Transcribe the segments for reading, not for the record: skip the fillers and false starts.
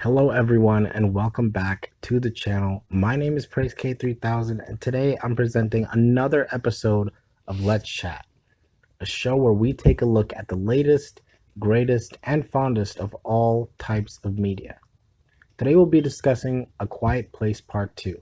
Hello everyone and welcome back to the channel. My name is PraiseK3000 and today I'm presenting another episode of Let's Chat, a show where we take a look at the latest, greatest, and fondest of all types of media. Today we'll be discussing A Quiet Place Part 2,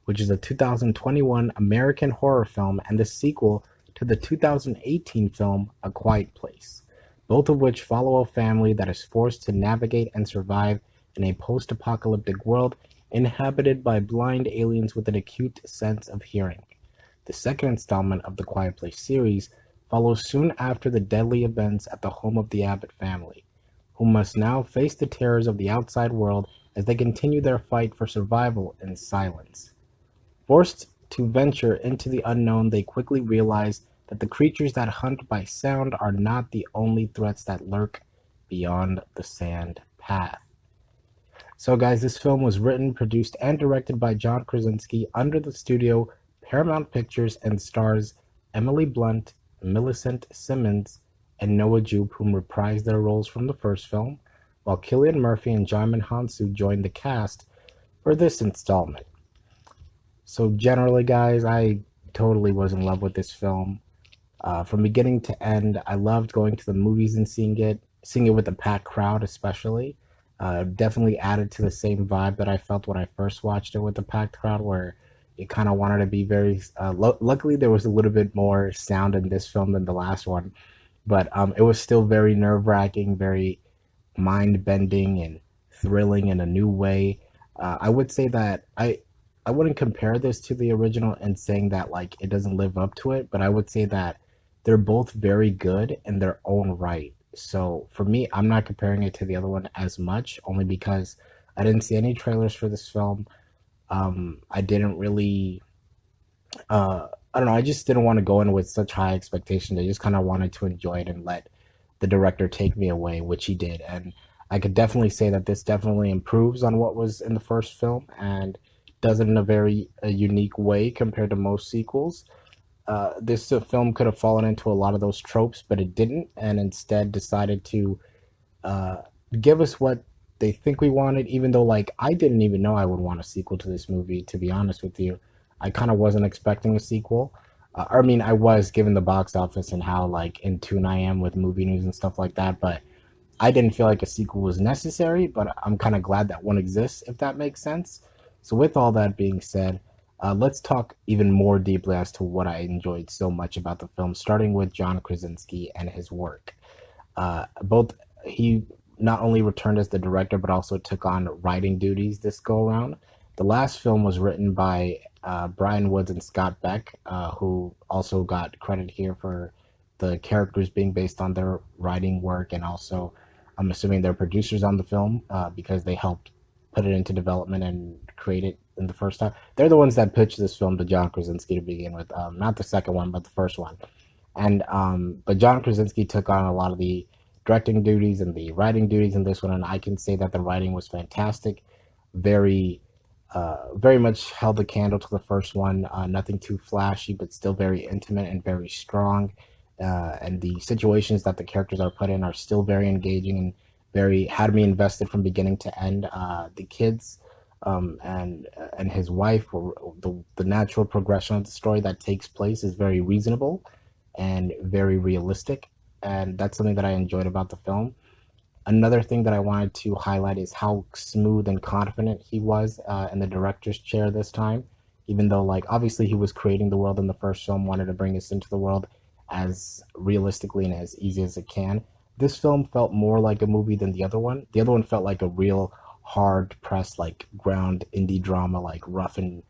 which is a 2021 American horror film and the sequel to the 2018 film A Quiet Place, both of which follow a family that is forced to navigate and survive in a post-apocalyptic world inhabited by blind aliens with an acute sense of hearing. The second installment of the Quiet Place series follows soon after the deadly events at the home of the Abbott family, who must now face the terrors of the outside world as they continue their fight for survival in silence. Forced to venture into the unknown, they quickly realize that the creatures that hunt by sound are not the only threats that lurk beyond the sand path. So, guys, this film was written, produced, and directed by John Krasinski under the studio Paramount Pictures and stars Emily Blunt, Millicent Simmons, and Noah Jupe, whom reprised their roles from the first film, while Cillian Murphy and Djimon Hounsou joined the cast for this installment. So, generally, guys, I totally was in love with this film. From beginning to end, I loved going to the movies and seeing it with a packed crowd, especially. Definitely added to the same vibe that I felt when I first watched it with the packed crowd, where it kind of wanted to be very. Luckily, there was a little bit more sound in this film than the last one, but it was still very nerve wracking, very mind bending, and thrilling in a new way. I would say that I wouldn't compare this to the original and saying that like it doesn't live up to it, but I would say that they're both very good in their own right. So for me, I'm not comparing it to the other one as much, only because I didn't see any trailers for this film. I didn't really, I don't know, I just didn't want to go in with such high expectations. I just kind of wanted to enjoy it and let the director take me away, which he did. And I could definitely say that this definitely improves on what was in the first film and does it in a very unique way compared to most sequels. This film could have fallen into a lot of those tropes, but it didn't, and instead decided to uh, give us what they think we wanted. Even though, like, I didn't even know I would want a sequel to this movie. To be honest with you, I kind of wasn't expecting a sequel. I mean, I was given the box office and how like in tune I am with movie news and stuff like that, but I didn't feel like a sequel was necessary. But I'm kind of glad that one exists, if that makes sense. So, with all that being said, let's talk even more deeply as to what I enjoyed so much about the film, starting with John Krasinski and his work. Both he not only returned as the director, but also took on writing duties this go around. The last film was written by Brian Woods and Scott Beck, who also got credit here for the characters being based on their writing work, and also I'm assuming they're producers on the film because they helped put it into development and create it in the first time. They're the ones that pitched this film to John Krasinski to begin with, not the second one, but the first one. And but John Krasinski took on a lot of the directing duties and the writing duties in this one, and I can say that the writing was fantastic, very very much held the candle to the first one. Nothing too flashy, but still very intimate and very strong. And the situations that the characters are put in are still very engaging and very had me invested from beginning to end. The kids and his wife, the natural progression of the story that takes place is very reasonable and very realistic, and that's something that I enjoyed about the film. Another thing that I wanted to highlight is how smooth and confident he was in the director's chair this time. Even though, like, obviously he was creating the world in the first film, wanted to bring us into the world as realistically and as easy as it can. This film felt more like a movie than the other one. The other one felt like a real hard pressed, like ground indie drama, like rough and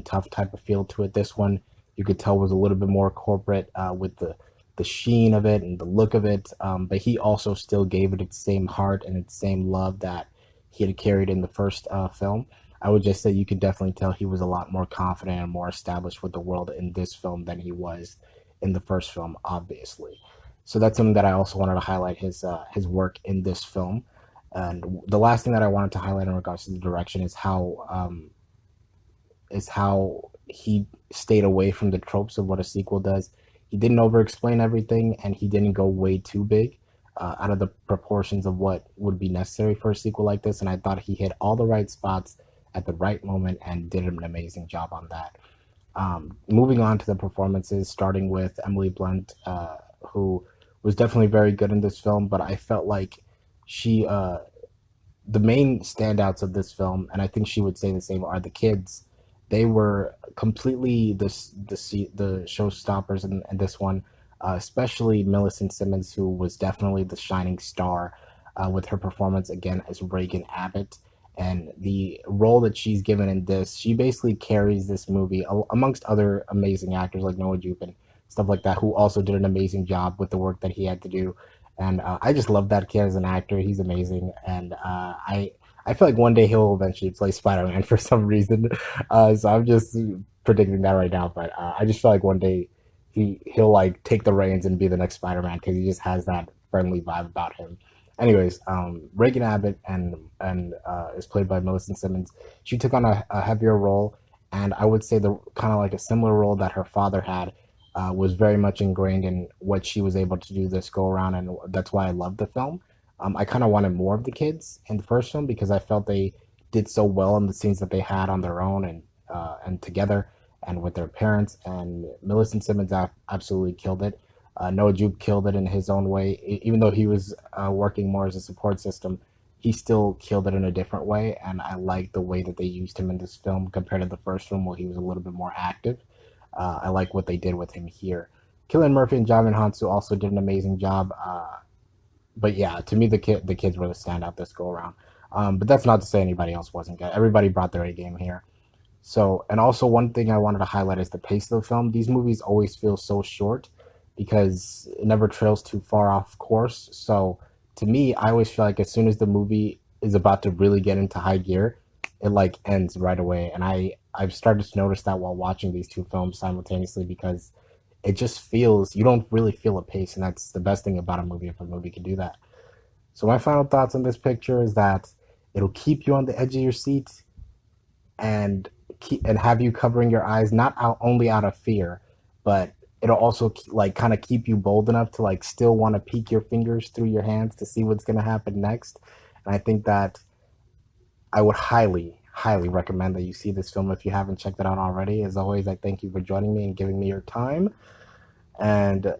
tough type of feel to it. This one you could tell was a little bit more corporate with the sheen of it and the look of it, but he also still gave it its same heart and its same love that he had carried in the first film. I would just say you could definitely tell he was a lot more confident and more established with the world in this film than he was in the first film, obviously. So that's something that I also wanted to highlight his work in this film. And the last thing that I wanted to highlight in regards to the direction is how he stayed away from the tropes of what a sequel does. He didn't over explain everything and he didn't go way too big. out of the proportions of what would be necessary for a sequel like this. And I thought he hit all the right spots at the right moment and did an amazing job on that. Moving on to the performances, starting with Emily Blunt, who was definitely very good in this film, but I felt like she the main standouts of this film, and I think she would say the same, are the kids. They were completely the showstoppers in this one, especially Millicent Simmons, who was definitely the shining star with her performance again as Reagan Abbott. And the role that she's given in this, she basically carries this movie amongst other amazing actors like Noah Jupe and stuff like that, who also did an amazing job with the work that he had to do. And I just love that kid as an actor. He's amazing, and I feel like one day he'll eventually play Spider Man for some reason. So I'm just predicting that right now. But I just feel like one day he'll like take the reins and be the next Spider Man because he just has that friendly vibe about him. Anyways, Reagan Abbott and is played by Millicent Simmons. She took on a heavier role, and I would say the kind of like a similar role that her father had was very much ingrained in what she was able to do this go around, and that's why I loved the film. I kind of wanted more of the kids in the first film because I felt they did so well in the scenes that they had on their own and together and with their parents. And Millicent Simmons absolutely killed it. Noah Jupe killed it in his own way, even though he was working more as a support system. He still killed it in a different way, and I like the way that they used him in this film compared to the first film, where he was a little bit more active. I like what they did with him here. Cillian Murphy and Djimon Hounsou also did an amazing job. But yeah, to me, the kids were the standout this go around. But that's not to say anybody else wasn't good. Everybody brought their A game here. So, and also one thing I wanted to highlight is the pace of the film. These movies always feel so short because it never trails too far off course. So, to me, I always feel like as soon as the movie is about to really get into high gear, it like ends right away. And I've started to notice that while watching these two films simultaneously because it just feels, you don't really feel a pace, and that's the best thing about a movie if a movie can do that. So my final thoughts on this picture is that it'll keep you on the edge of your seat and and have you covering your eyes not out only out of fear, but it'll also like kind of keep you bold enough to like still want to peek your fingers through your hands to see what's going to happen next. And I think that I would highly recommend that you see this film if you haven't checked it out already. As always, I thank you for joining me and giving me your time. And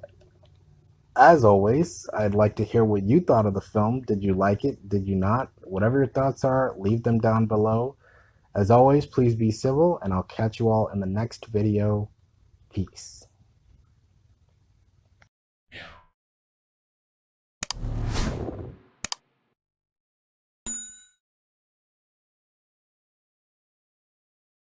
as always, I'd like to hear what you thought of the film. Did you like it? Did you not? Whatever your thoughts are, leave them down below. As always, please be civil, and I'll catch you all in the next video. Peace.